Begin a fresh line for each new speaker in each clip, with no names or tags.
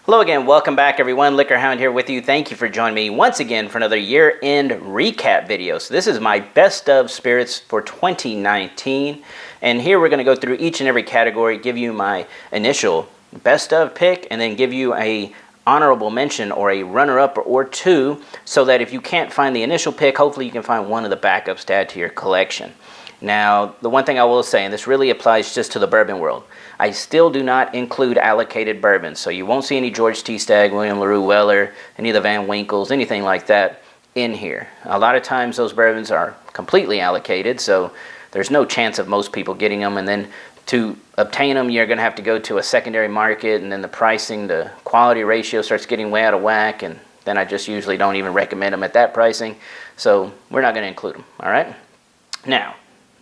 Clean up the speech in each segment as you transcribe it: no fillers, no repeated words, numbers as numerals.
Hello again, welcome back everyone. Liquor Hound here with you. Thank you for joining me once again for another year-end recap video. So this is my best of spirits for 2019. And here we're going to go through each and every category, give you my initial best of pick, and then give you a honorable mention or a runner-up or two, so that if you can't find the initial pick, hopefully you can find one of the backups to add to your collection. Now, the one thing I will say, and this really applies just to the bourbon world, I still do not include allocated bourbons. So you won't see any George T. Stagg, William LaRue Weller, any of the Van Winkles, anything like that in here. A lot of times those bourbons are completely allocated, so there's no chance of most people getting them. And then to obtain them, you're going to have to go to a secondary market, and then the pricing, the quality ratio starts getting way out of whack, and then I just usually don't even recommend them at that pricing. So we're not going to include them, all right? Now,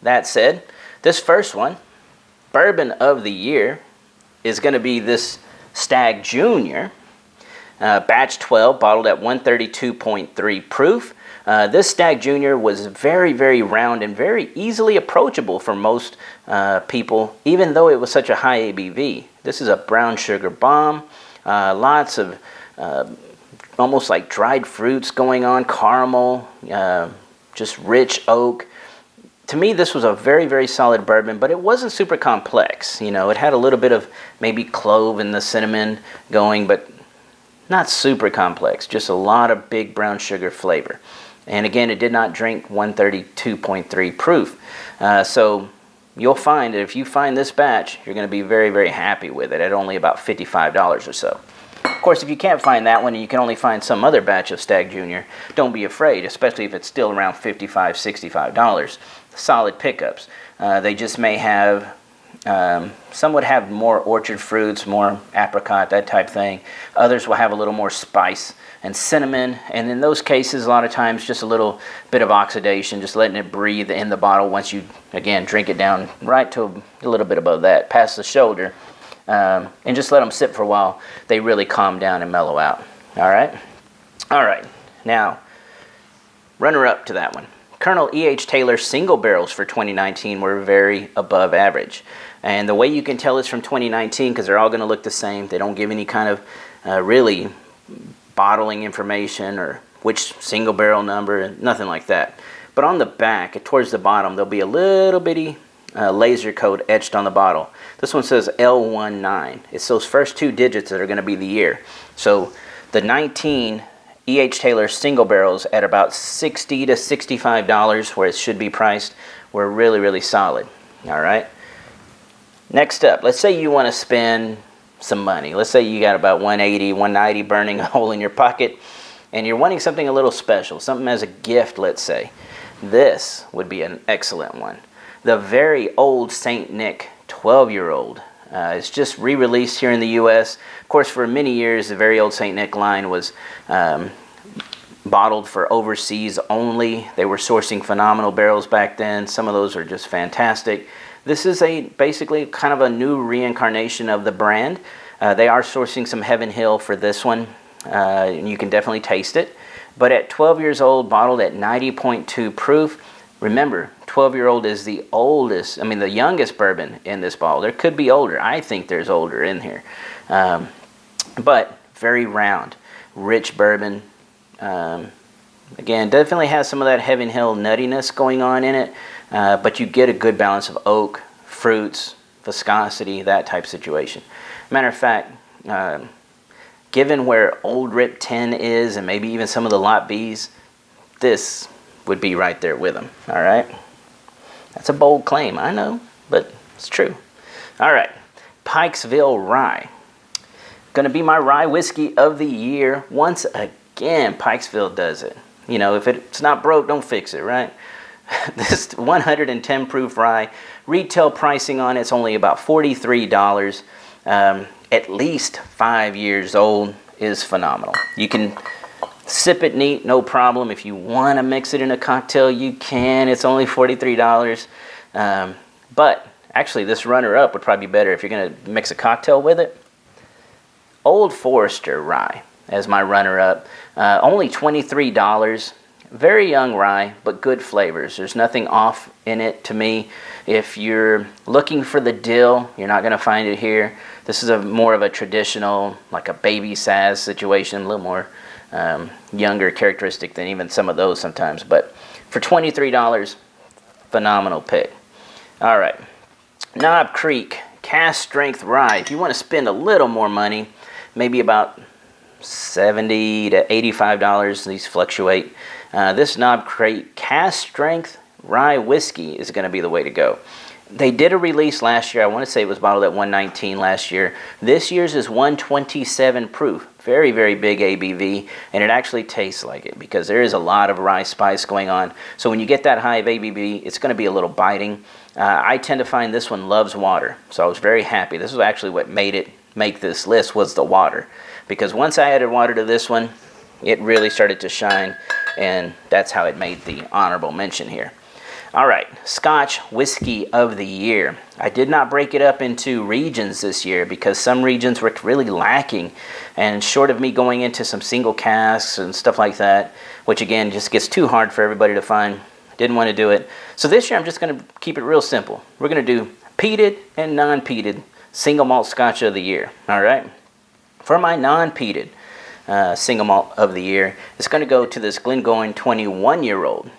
that said, this first one, Bourbon of the Year, is going to be this Stagg Junior, batch 12, bottled at 132.3 proof. This Stagg Junior was very, very round and very easily approachable for most people, even though it was such a high ABV. This is a brown sugar bomb, lots of almost like dried fruits going on, caramel, just rich oak. To me, this was a very, very solid bourbon, but it wasn't super complex. You know, it had a little bit of maybe clove and the cinnamon going, but not super complex. Just a lot of big brown sugar flavor. And again, it did not drink 132.3 proof. So you'll find that if you find this batch, you're going to be very, very happy with it at only about $55 or so. Of course, if you can't find that one and you can only find some other batch of Stagg Junior, don't be afraid, especially if it's still around $55, $65. Solid pickups. They just may have, some would have more orchard fruits, more apricot, that type thing. Others will have a little more spice and cinnamon, and in those cases, a lot of times, just a little bit of oxidation, just letting it breathe in the bottle once you, again, drink it down right to a little bit above that, past the shoulder, and just let them sit for a while. They really calm down and mellow out. All right? All right. Now, runner-up to that one. Colonel E.H. Taylor single barrels for 2019 were very above average. And the way you can tell it's from 2019, because they're all going to look the same. They don't give any kind of really bottling information or which single barrel number, nothing like that. But on the back, towards the bottom, there'll be a little bitty laser code etched on the bottle. This one says L19. It's those first two digits that are going to be the year. So the 19 E.H. Taylor single barrels at about $60 to $65, where it should be priced, were really, really solid. All right. Next up, let's say you want to spend some money. Let's say you got about $180, $190 burning a hole in your pocket, and you're wanting something a little special, something as a gift, let's say. This would be an excellent one. The very old St. Nick 12-year-old. It's just re-released here in the U.S. Of course, for many years, the very old St. Nick line was bottled for overseas only. They were sourcing phenomenal barrels back then. Some of those are just fantastic. This is basically kind of a new reincarnation of the brand. They are sourcing some Heaven Hill for this one, and you can definitely taste it. But at 12 years old, bottled at 90.2 proof, remember, 12-year-old is the oldest, the youngest bourbon in this bottle. There could be older. I think there's older in here. But very round, rich bourbon. Again, definitely has some of that Heaven Hill nuttiness going on in it, but you get a good balance of oak, fruits, viscosity, that type situation. Matter of fact, given where Old Rip 10 is, and maybe even some of the Lot Bs, this would be right there with them. All right, that's a bold claim, I know, but it's true. All right, Pikesville Rye, gonna be my rye whiskey of the year. Once again, Pikesville does it. You know, if it's not broke, don't fix it, right? This 110 proof rye, retail pricing on it's only about $43. At least 5 years old, is phenomenal. You can sip it neat, no problem. If you want to mix it in a cocktail, you can. It's only $43. But actually, this runner-up would probably be better if you're going to mix a cocktail with it. Old Forester Rye as my runner-up. Only $23. Very young rye, but good flavors. There's nothing off in it to me. If you're looking for the dill, you're not going to find it here. This is more of a traditional, like a baby Saaz situation, a little more younger characteristic than even some of those sometimes. But for $23, phenomenal pick. All right, Knob Creek Cask Strength Rye. If you want to spend a little more money, maybe about $70 to $85, these fluctuate. This Knob Creek Cask Strength Rye Whiskey is going to be the way to go. They did a release last year. I want to say it was bottled at 119 last year. This year's is 127 proof. Very, very big ABV, and it actually tastes like it because there is a lot of rye spice going on. So when you get that high of ABV, it's going to be a little biting. I tend to find this one loves water, so I was very happy. This was actually what made it make this list, was the water. Because once I added water to this one, it really started to shine, and that's how it made the honorable mention here. All right, Scotch Whiskey of the Year. I did not break it up into regions this year because some regions were really lacking, and short of me going into some single casks and stuff like that, which again just gets too hard for everybody to find, didn't want to do it. So this year I'm just going to keep it real simple. We're going to do peated and non-peated single malt Scotch of the Year. All right, for my non-peated single malt of the year, it's going to go to this Glengoyne 21-year-old.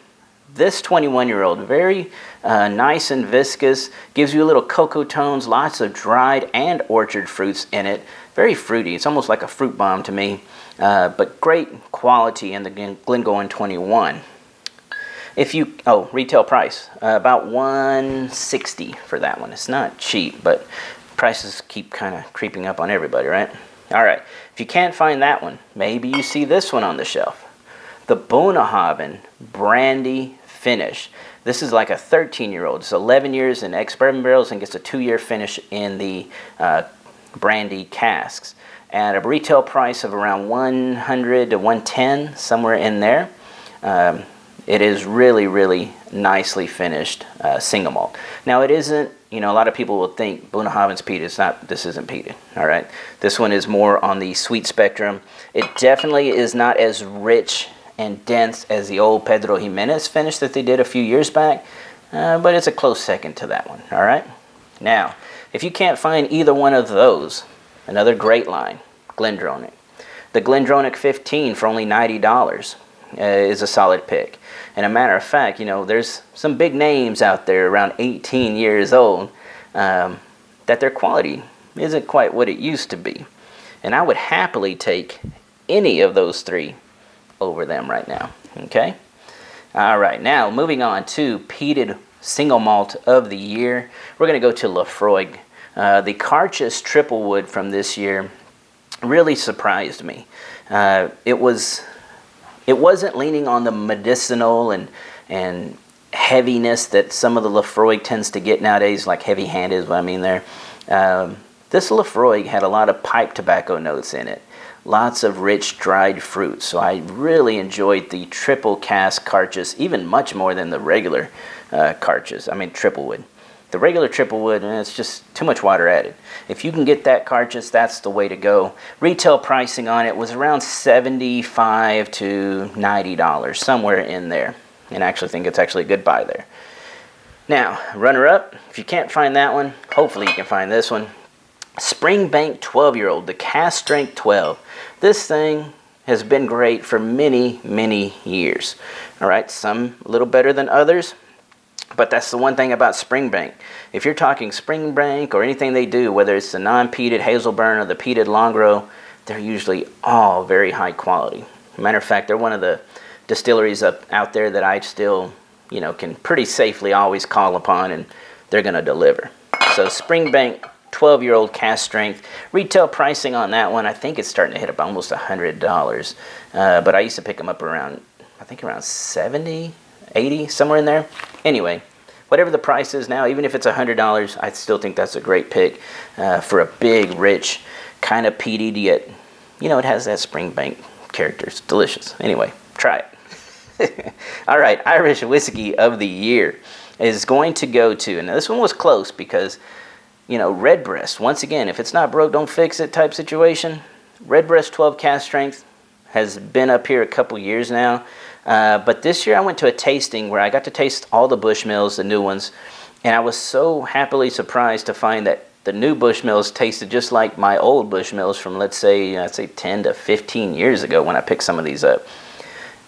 This 21-year-old, very nice and viscous, gives you a little cocoa tones, lots of dried and orchard fruits in it. Very fruity. It's almost like a fruit bomb to me, but great quality in the Glengoyne 21. Retail price, about $160 for that one. It's not cheap, but prices keep kind of creeping up on everybody, right? All right, if you can't find that one, maybe you see this one on the shelf. The Bunnahabhain Brandy Finish. This is like a 13-year-old. It's 11 years in ex-bourbon barrels and gets a 2-year finish in the brandy casks. At a retail price of around $100 to $110, somewhere in there. It is really, really nicely finished single malt. Now it isn't, a lot of people will think Bunnahabhain's peated. It's not, this isn't peated, all right? This one is more on the sweet spectrum. It definitely is not as rich and dense as the old Pedro Jimenez finish that they did a few years back, but it's a close second to that one, all right? Now, if you can't find either one of those, another great line, GlenDronach. The GlenDronach 15 for only $90 is a solid pick. And a matter of fact, there's some big names out there around 18 years old that their quality isn't quite what it used to be. And I would happily take any of those three over them right now, okay? All right, now moving on to peated single malt of the year. We're going to go to Laphroaig. The Carchus Triple Wood from this year really surprised me. It wasn't leaning on the medicinal and heaviness that some of the Laphroaig tends to get nowadays, like heavy-handed is what I mean there. This Laphroaig had a lot of pipe tobacco notes in it. Lots of rich dried fruit. So I really enjoyed the triple cask Carchus, even much more than the regular triple wood. The regular triple wood, it's just too much water added. If you can get that Carchus, that's the way to go. Retail pricing on it was around $75 to $90, somewhere in there. And I actually think it's actually a good buy there. Now, runner-up, if you can't find that one, hopefully you can find this one. Springbank 12-year-old, the Cask Strength 12. This thing has been great for many, many years. All right, some a little better than others, but that's the one thing about Springbank. If you're talking Springbank or anything they do, whether it's the non-peated Hazelburn or the peated Longrow, they're usually all very high quality. Matter of fact, they're one of the distilleries out there that I still, can pretty safely always call upon, and they're going to deliver. So Springbank 12-year-old cask strength. Retail pricing on that one, I think it's starting to hit up almost $100. But I used to pick them up around, I think around 70, 80, somewhere in there. Anyway, whatever the price is now, even if it's $100, I still think that's a great pick for a big, rich, kind of peated yet, it has that Springbank character. It's delicious. Anyway, try it. All right, Irish Whiskey of the Year is going to go to, now this one was close because Redbreast, once again, if it's not broke, don't fix it type situation. Redbreast 12 cask strength has been up here a couple years now. But this year I went to a tasting where I got to taste all the Bushmills, the new ones, and I was so happily surprised to find that the new Bushmills tasted just like my old Bushmills from, let's say 10 to 15 years ago when I picked some of these up.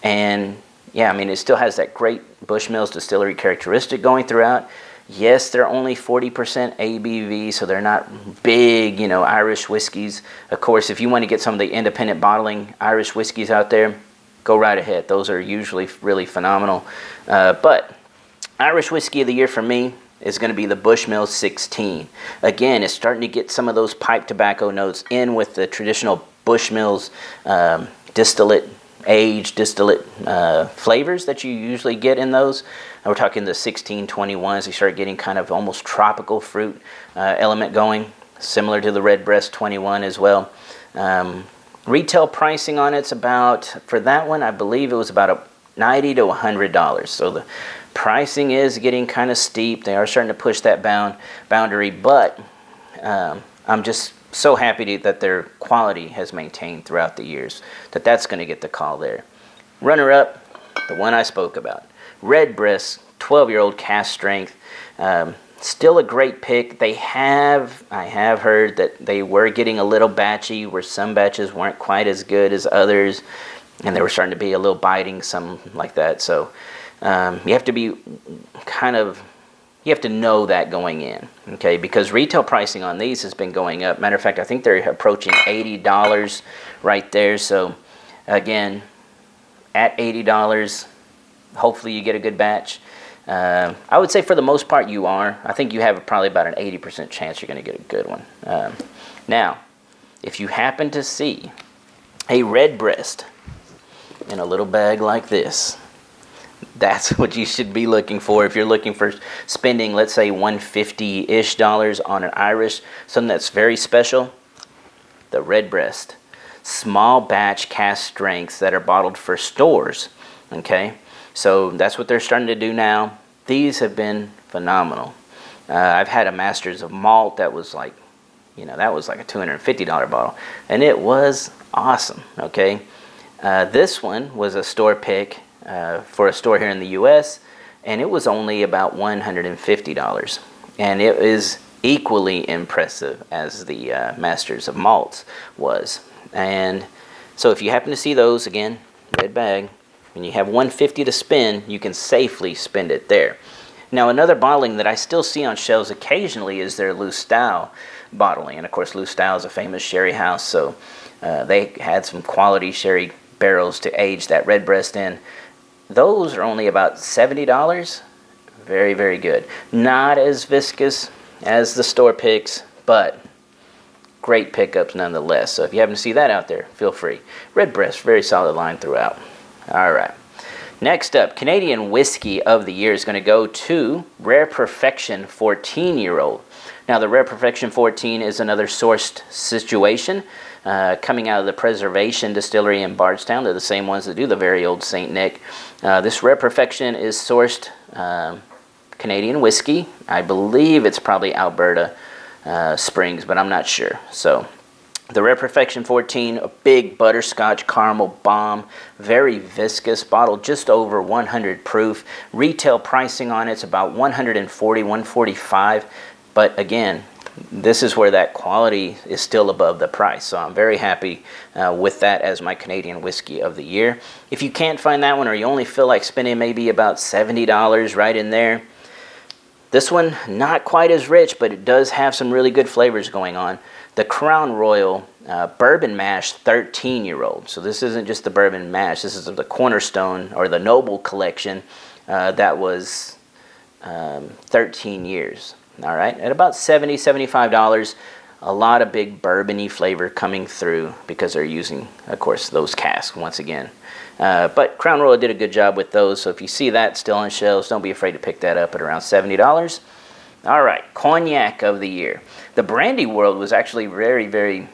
And yeah, I mean, it still has that great Bushmills distillery characteristic going throughout. Yes, they're only 40% ABV, so they're not big, Irish whiskeys. Of course, if you want to get some of the independent bottling Irish whiskeys out there, go right ahead. Those are usually really phenomenal. But Irish whiskey of the year for me is going to be the Bushmills 16. Again, it's starting to get some of those pipe tobacco notes in with the traditional Bushmills aged distillate flavors that you usually get in those. We're talking the 1621s. You start getting kind of almost tropical fruit element going, similar to the Redbreast 21 as well. Retail pricing on it's about, for that one, I believe it was about $90 to $100. So the pricing is getting kind of steep. They are starting to push that boundary, but I'm just so happy that their quality has maintained throughout the years, that's going to get the call there. Runner up, the one I spoke about, Redbreast, 12-year-old cask strength. Still a great pick. I have heard that they were getting a little batchy, where some batches weren't quite as good as others, and they were starting to be a little biting, some like that. So you have to be you have to know that going in, okay? Because retail pricing on these has been going up. Matter of fact, I think they're approaching $80 right there. So again, at $80, hopefully you get a good batch. I would say for the most part you are. I think you have probably about an 80% chance you're going to get a good one. Now, if you happen to see a Redbreast in a little bag like this, that's what you should be looking for. If you're looking for spending, let's say, $150-ish on an Irish, something that's very special, the Redbreast. Small batch cask strengths that are bottled for stores, okay? So that's what they're starting to do now. These have been phenomenal. I've had a Masters of Malt that was like, that was like a $250 bottle, and it was awesome, okay? This one was a store pick for a store here in the U.S., and it was only about $150, and it is equally impressive as the Masters of Malts was. And so if you happen to see those, again, red bag, and you have $150 to spend, you can safely spend it there. Now, another bottling that I still see on shelves occasionally is their Lustau bottling, and of course Lustau is a famous sherry house, so they had some quality sherry barrels to age that Redbreast in. Those are only about $70. Very, very good. Not as viscous as the store picks, but great pickups nonetheless. So if you happen to see that out there, feel free. Redbreast, very solid line throughout. All right. Next up, Canadian Whiskey of the Year is going to go to Rare Perfection 14-year-old. Now, the Rare Perfection 14 is another sourced situation coming out of the Preservation Distillery in Bardstown. They're the same ones that do the very old St. Nick. This Rare Perfection is sourced Canadian whiskey. I believe it's probably Alberta Springs, but I'm not sure. So the Rare Perfection 14, a big butterscotch caramel bomb, very viscous bottle, just over 100 proof. Retail pricing on it's about $140, $145. But again, this is where that quality is still above the price. So I'm very happy with that as my Canadian Whiskey of the Year. If you can't find that one, or you only feel like spending maybe about $70 right in there, this one, not quite as rich, but it does have some really good flavors going on. The Crown Royal Bourbon Mash 13-year-old. So this isn't just the Bourbon Mash. This is the Cornerstone or the Noble Collection that was 13 years. All right, at about $70, $75. A lot of big bourbon-y flavor coming through because they're using, of course, those casks once again. But Crown Royal did a good job with those, so if you see that still on shelves, don't be afraid to pick that up at around $70. All right, Cognac of the Year. The Brandy World was actually very, very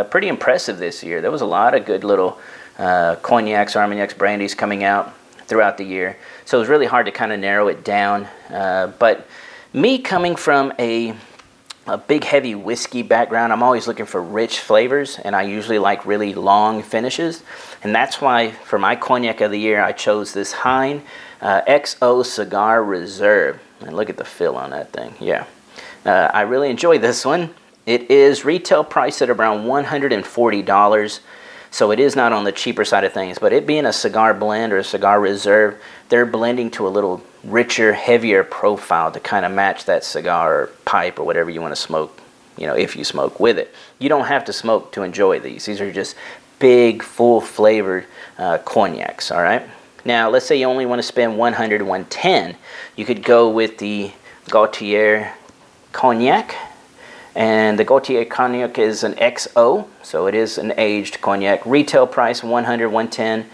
pretty impressive this year. There was a lot of good little Cognacs, Armagnacs, Brandies coming out throughout the year, so it was really hard to kind of narrow it down. But me coming from a a big heavy whiskey background. I'm always looking for rich flavors, and I usually like really long finishes. And that's why for my cognac of the year, I chose this Hein XO Cigar Reserve. And look at the fill on that thing. Yeah, I really enjoy this one. It is retail priced at around $140. So it is not on the cheaper side of things, but it being a cigar blend or a cigar reserve, they're blending to a little richer, heavier profile to kind of match that cigar or pipe or whatever you want to smoke, you know, if you smoke with it. You don't have to smoke to enjoy these. These are just big, full flavored cognacs, all right? Now, let's say you only want to spend 100, 110. You could go with the Gaultier Cognac. And the Gaultier Cognac is an XO, so it is an aged cognac. Retail price 100, 110.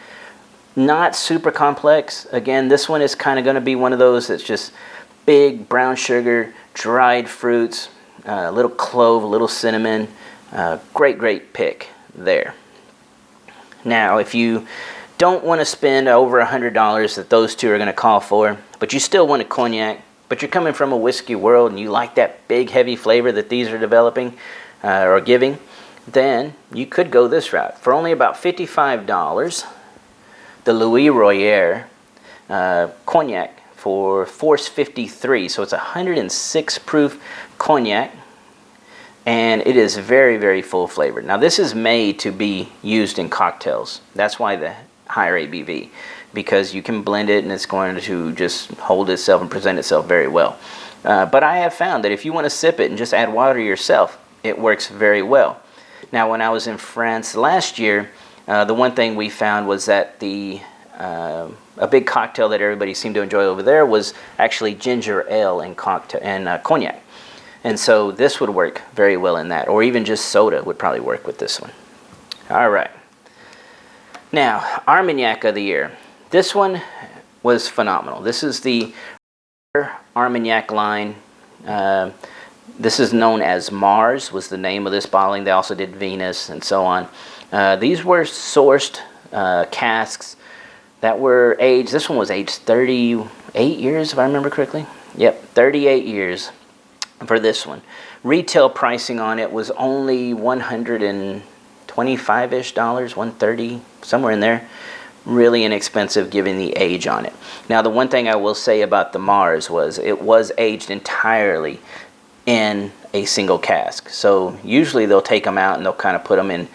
Not super complex. Again, this one is kind of going to be one of those that's just big brown sugar, dried fruits, a little clove, a little cinnamon. Great pick there. Now, if you don't want to spend over $100 that those two are going to call for, but you still want a cognac, but you're coming from a whiskey world and you like that big heavy flavor that these are developing or giving, then you could go this route. For only about $55, the Louis Royer cognac for Force 53. So it's a 106 proof cognac, and it is very full flavored. Now this is made to be used in cocktails. That's why the higher ABV, because you can blend it and it's going to just hold itself and present itself very well. But I have found that if you want to sip it and just add water yourself, it works very well. Now, when I was in France last year, the one thing we found was that a big cocktail that everybody seemed to enjoy over there was actually ginger ale and cognac. And so this would work very well in that, or even just soda would probably work with this one. All right. Now, Armagnac of the year. This one was phenomenal. This is the Armagnac line. This is known as Mars, was the name of this bottling. They also did Venus and so on. These were sourced casks that were aged. This one was aged 38 years, if I remember correctly. Yep, 38 years for this one. Retail pricing on it was only $125-ish, $130, somewhere in there. Really inexpensive given the age on it. Now, the one thing I will say about the Mars was it was aged entirely in a single cask. So usually they'll take them out and they'll kind of put them in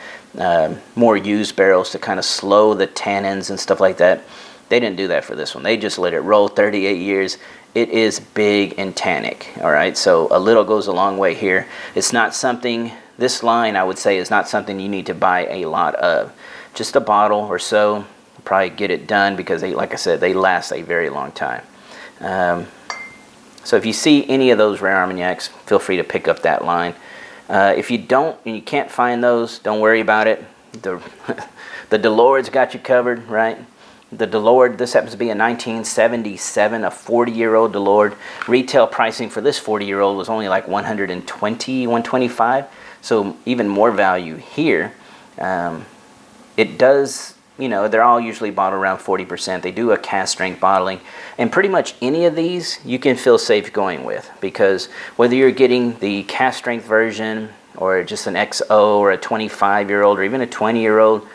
more used barrels to kind of slow the tannins and stuff like that. They didn't do that for this one. They just let it roll 38 years. It is big and tannic, all right? So a little goes a long way here. It's not something, this line I would say is not something you need to buy a lot of. Just a bottle or so, probably get it done, because they, like I said, they last a very long time. So if you see any of those rare Armagnacs, feel free to pick up that line. If you don't and you can't find those, don't worry about it. The Delord's got you covered, right? The Delord, this happens to be a 1977, a 40-year-old Delord. Retail pricing for this 40-year-old was only like $120, $125. So even more value here. It does, you know, they're all usually bottled around 40%. They do a cask strength bottling. And pretty much any of these you can feel safe going with, because whether you're getting the cask strength version or just an XO or a 25-year-old or even a 20-year-old,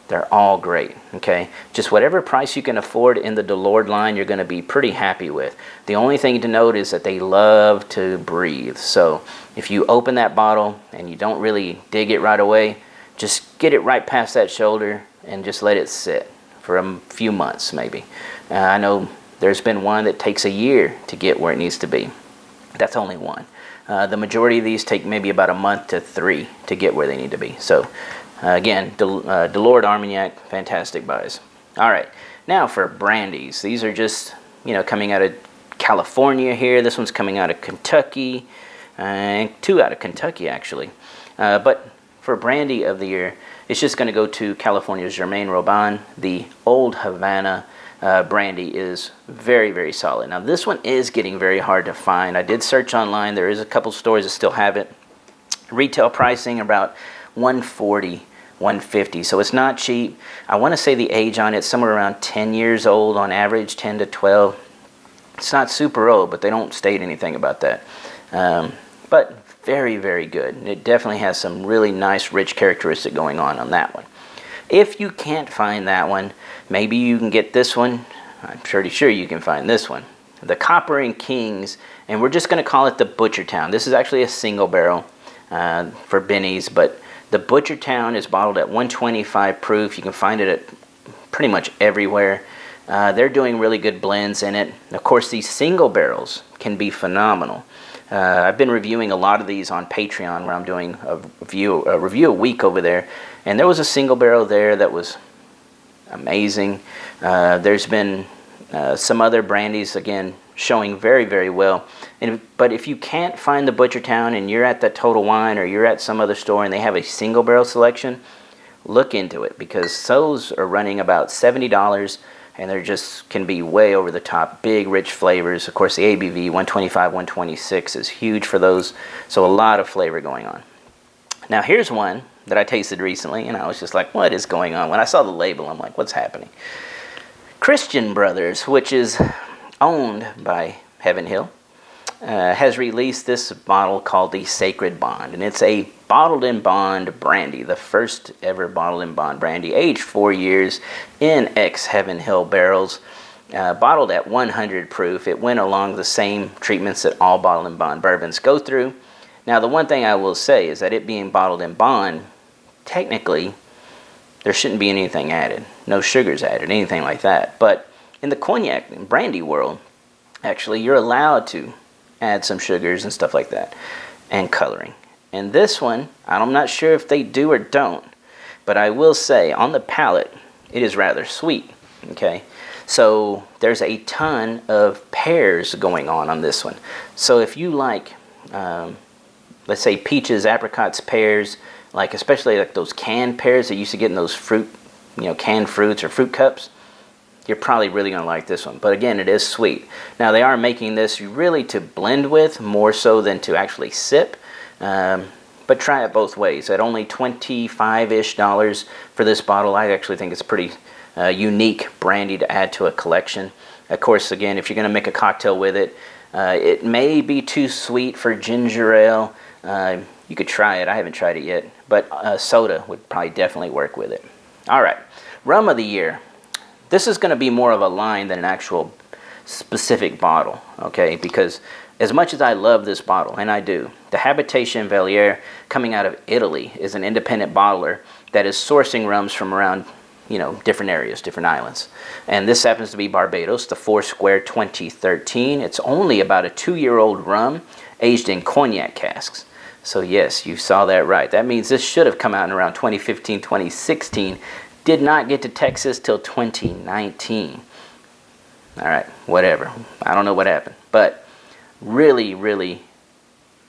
they're all great, okay? Just whatever price you can afford in the Delord line, you're going to be pretty happy with. The only thing to note is that they love to breathe. So if you open that bottle and you don't really dig it right away, just get it right past that shoulder and just let it sit for a few months maybe. I know there's been one that takes a year to get where it needs to be. That's only one. The majority of these take maybe about a month to 3 to get where they need to be. So again, Delord Armagnac, fantastic buys. All right, now for brandies. These are just, you know, coming out of California here. This one's coming out of Kentucky, and 2 out of Kentucky actually. But for brandy of the year, it's just going to go to California's Germain Robin. The Old Havana brandy is very solid. Now this one is getting very hard to find. I did search online. There is a couple stores that still have it. Retail pricing about $140, $150, so it's not cheap. I want to say the age on it's somewhere around 10 years old on average, 10 to 12. It's not super old, but they don't state anything about that. but very, very good. It definitely has some really nice, rich characteristic going on that one. If you can't find that one, maybe you can get this one. I'm pretty sure you can find this one. The Copper and Kings, and we're just going to call it the Butchertown. This is actually a single barrel for Benny's, but the Butchertown is bottled at 125 proof. You can find it at pretty much everywhere. They're doing really good blends in it. Of course, these single barrels can be phenomenal. I've been reviewing a lot of these on Patreon, where I'm doing a review a week over there, and there was a single barrel there that was amazing. There's been some other brandies, again, showing very, very well. But if you can't find the Butchertown and you're at that Total Wine or you're at some other store and they have a single barrel selection, look into it, because those are running about $70, and they're just can be way over the top, big, rich flavors. Of course, the ABV 125, 126 is huge for those, so a lot of flavor going on. Now, here's one that I tasted recently, and I was just like, what is going on? When I saw the label, I'm like, what's happening? Christian Brothers, which is owned by Heaven Hill, has released this bottle called the Sacred Bond, and it's a bottled in bond brandy, the first ever bottled in bond brandy, aged 4 years in ex-Heaven Hill barrels, bottled at 100 proof. It went along the same treatments that all bottled in bond bourbons go through. Now, the one thing I will say is that it being bottled in bond, technically, there shouldn't be anything added. No sugars added, anything like that. But in the cognac and brandy world, actually, you're allowed to add some sugars and stuff like that, and coloring. And this one, I'm not sure if they do or don't, but I will say, on the palate, it is rather sweet, okay? So there's a ton of pears going on this one. So if you like, let's say peaches, apricots, pears, like especially like those canned pears that you used to get in those fruit, canned fruits or fruit cups, you're probably really going to like this one. But again, it is sweet. Now, they are making this really to blend with more so than to actually sip. But try it both ways. At only $25-ish for this bottle, I actually think it's a pretty unique brandy to add to a collection. Of course, again, if you're going to make a cocktail with it, it may be too sweet for ginger ale. You could try it. I haven't tried it yet. But soda would probably definitely work with it. All right. Rum of the year. This is going to be more of a line than an actual specific bottle, okay? Because as much as I love this bottle, and I do, the Habitation Velier coming out of Italy is an independent bottler that is sourcing rums from around, different areas, different islands. And this happens to be Barbados, the Foursquare 2013. It's only about a 2-year-old rum aged in cognac casks. So yes, you saw that right. That means this should have come out in around 2015, 2016. Did not get to Texas till 2019. All right, whatever. I don't know what happened. But really, really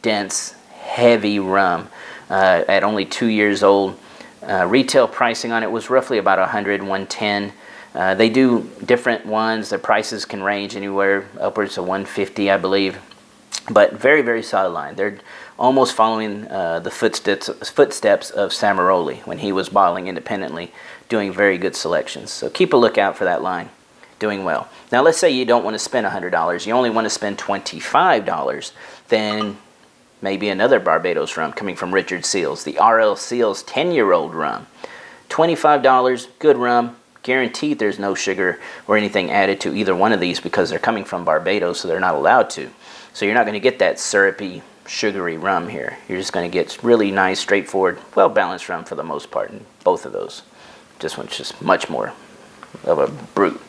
dense, heavy rum at only 2 years old. Retail pricing on it was roughly about 100, 110. They do different ones. The prices can range anywhere upwards of 150, I believe. But very, very solid line. They're almost following the footsteps of Samaroli when he was bottling independently, doing very good selections. So keep a lookout for that line. Doing well. Now, let's say you don't want to spend $100. You only want to spend $25. Then maybe another Barbados rum coming from Richard Seals, the R.L. Seals 10-year-old rum. $25, good rum. Guaranteed there's no sugar or anything added to either one of these because they're coming from Barbados, so they're not allowed to. So you're not going to get that syrupy, sugary rum here. You're just going to get really nice, straightforward, well-balanced rum for the most part in both of those. This one's just much more of a brute.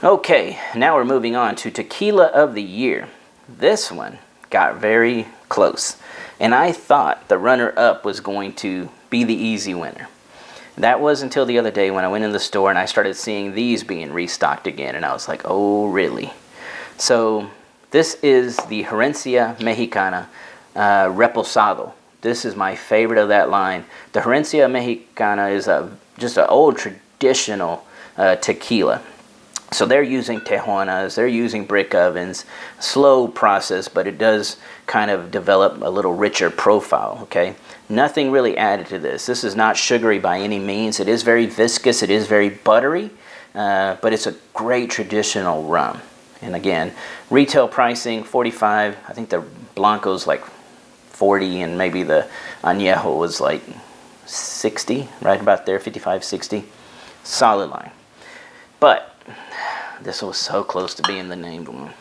Okay, now we're moving on to Tequila of the Year. This one got very close, and I thought the runner-up was going to be the easy winner. That was until the other day when I went in the store and I started seeing these being restocked again, and I was like, oh, really? So this is the Herencia Mexicana Reposado. This is my favorite of that line. The Herencia Mexicana is just an old traditional tequila. So they're using tejoanas, they're using brick ovens, slow process, but it does kind of develop a little richer profile, okay? Nothing really added to this. This is not sugary by any means. It is very viscous, it is very buttery, but it's a great traditional rum. And again, retail pricing, $45. I think the Blanco's like 40, and maybe the Añejo was like 60, right about there, 55, 60. Solid line. But this was so close to being the named one.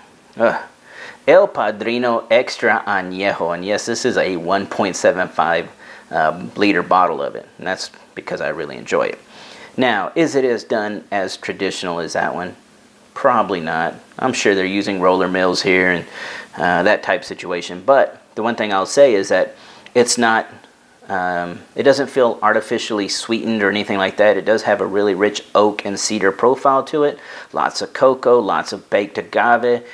El Padrino Extra Añejo. And yes, this is a 1.75 liter bottle of it. And that's because I really enjoy it. Now, is it as done as traditional as that one? Probably not. I'm sure they're using roller mills here and that type situation. But the one thing I'll say is that it's not, it doesn't feel artificially sweetened or anything like that. It does have a really rich oak and cedar profile to it. Lots of cocoa, lots of baked agave.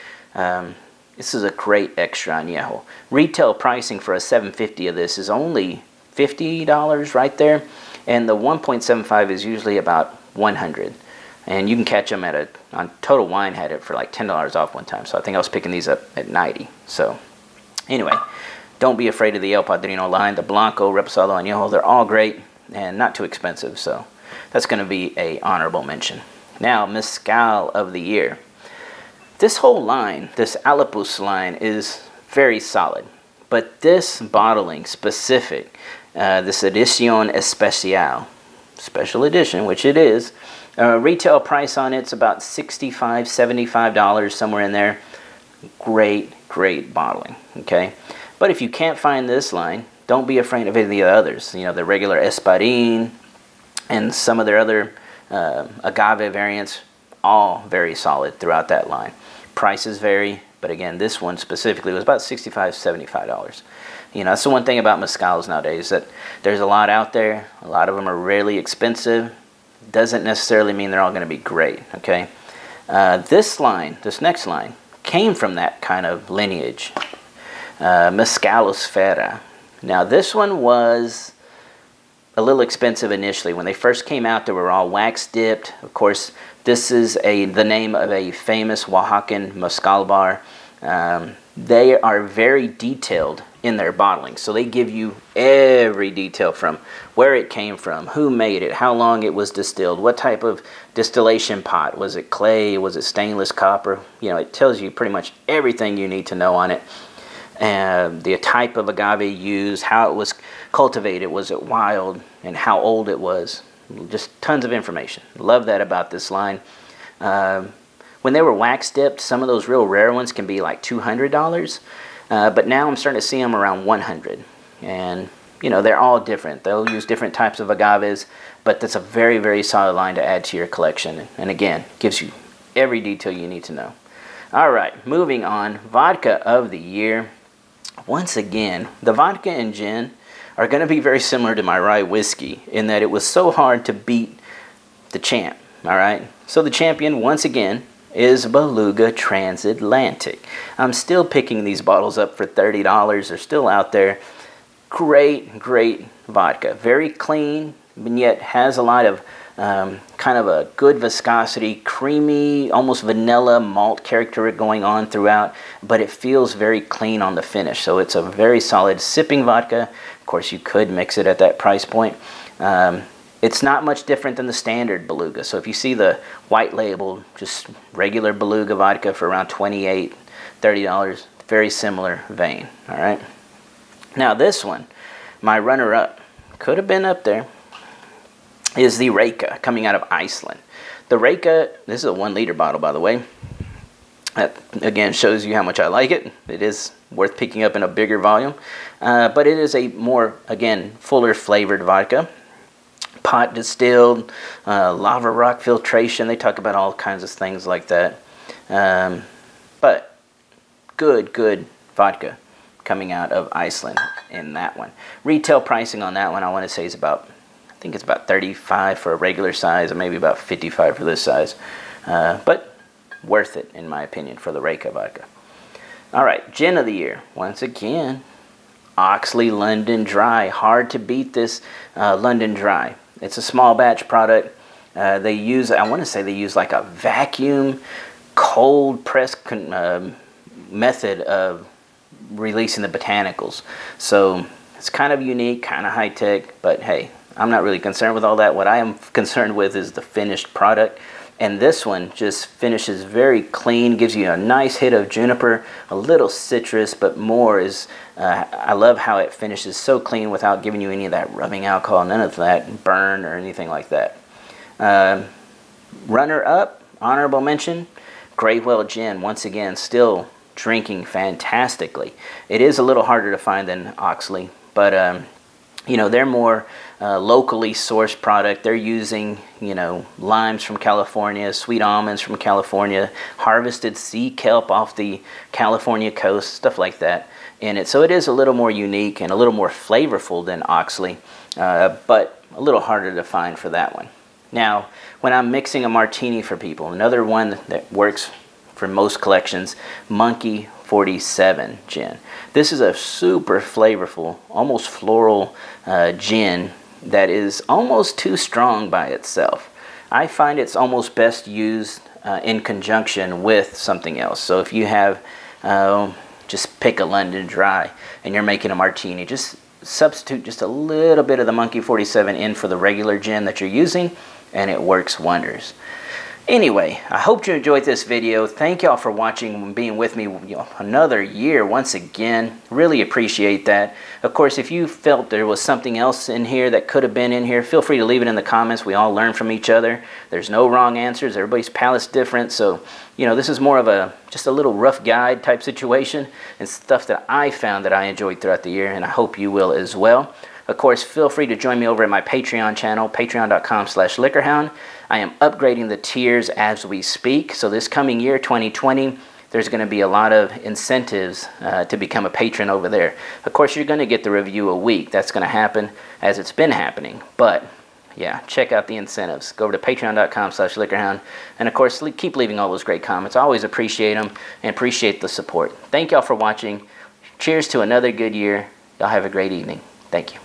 This is a great extra añejo. Retail pricing for a 750 of this is only $50 right there. And the 1.75 is usually about 100. And you can catch them on Total Wine had it for like $10 off one time. So I think I was picking these up at 90. So anyway, don't be afraid of the El Padrino line. The Blanco, Reposado, Añejo, they're all great and not too expensive. So that's going to be a honorable mention. Now, Mezcal of the year. This whole line, this Alapus line, is very solid. But this bottling specific, this Edición Especial, special edition, which it is, retail price on it's about $65, $75, somewhere in there. Great bottling, okay? But if you can't find this line, don't be afraid of any of the others. You know, the regular Espadín and some of their other agave variants, all very solid throughout that line. Prices vary, but again, this one specifically was about $65, $75. You know, that's the one thing about mezcals nowadays, that there's a lot out there. A lot of them are really expensive. Doesn't necessarily mean they're all going to be great, okay? This next line, came from that kind of lineage. Mezcalosfera. Now, this one was a little expensive initially. When they first came out, they were all wax dipped. Of course, this is the name of a famous Oaxacan mezcal bar. They are very detailed in their bottling. So they give you every detail from where it came from, who made it, how long it was distilled, what type of distillation pot. Was it clay? Was it stainless copper? You know, it tells you pretty much everything you need to know on it. And the type of agave used, how it was cultivated, was it wild, and how old it was. Just tons of information. Love that about this line. When they were wax dipped, some of those real rare ones can be like $200. But now I'm starting to see them around 100. And, you know, they're all different. They'll use different types of agaves, but that's a very, very solid line to add to your collection. And again, gives you every detail you need to know. All right, moving on. Vodka of the year. Once again, the vodka and gin are going to be very similar to my rye whiskey in that it was so hard to beat the champ. All right, so the champion, once again, is Beluga Transatlantic. I'm still picking these bottles up for $30. They're still out there. Great vodka. Very clean, and yet has a lot of kind of a good viscosity, creamy, almost vanilla malt character going on throughout, but it feels very clean on the finish. So it's a very solid sipping vodka. Of course, you could mix it at that price point. It's not much different than the standard Beluga. So if you see the white label, just regular Beluga vodka for around $28, $30, very similar vein, all right? Now this one, my runner-up, could have been up there, is the Reyka, coming out of Iceland. The Reyka, this is a 1 liter bottle, by the way. That, again, shows you how much I like it. It is worth picking up in a bigger volume. But it is a more, again, fuller flavored vodka. Pot distilled, lava rock filtration. They talk about all kinds of things like that. But good vodka coming out of Iceland in that one. Retail pricing on that one, I want to say, is about, I think it's about $35 for a regular size, and maybe about $55 for this size. But worth it, in my opinion, for the Reyka vodka. All right, gin of the year. Once again, Oxley London Dry. Hard to beat this London Dry. It's a small batch product. They use, I want to say they use like a vacuum cold press method of releasing the botanicals. So it's kind of unique, kind of high tech, but hey, I'm not really concerned with all that. What I am concerned with is the finished product. And this one just finishes very clean, gives you a nice hit of juniper, a little citrus, but more is, I love how it finishes so clean without giving you any of that rubbing alcohol, none of that burn or anything like that. Runner up, honorable mention, Great Well Gin. Once again, still drinking fantastically. It is a little harder to find than Auxly, but you know, they're more locally sourced product. They're using, you know, limes from California, sweet almonds from California, harvested sea kelp off the California coast, stuff like that in it. So it is a little more unique and a little more flavorful than Auxly, but a little harder to find for that one. Now, when I'm mixing a martini for people, another one that works for most collections, Monkey 47 gin. This is a super flavorful, almost floral gin that is almost too strong by itself. I find it's almost best used in conjunction with something else. So if you have, just pick a London Dry and you're making a martini, just substitute just a little bit of the Monkey 47 in for the regular gin that you're using, and it works wonders. Anyway, I hope you enjoyed this video. Thank y'all for watching and being with me, you know, another year once again. Really appreciate that. Of course, if you felt there was something else in here that could have been in here, feel free to leave it in the comments. We all learn from each other. There's no wrong answers. Everybody's palate's different. So, you know, this is more of just a little rough guide type situation and stuff that I found that I enjoyed throughout the year, and I hope you will as well. Of course, feel free to join me over at my Patreon channel, patreon.com/liquorhound. I am upgrading the tiers as we speak. So this coming year, 2020, there's going to be a lot of incentives to become a patron over there. Of course, you're going to get the review a week. That's going to happen as it's been happening. But yeah, check out the incentives. Go over to patreon.com/liquorhound. And of course, keep leaving all those great comments. I always appreciate them and appreciate the support. Thank y'all for watching. Cheers to another good year. Y'all have a great evening. Thank you.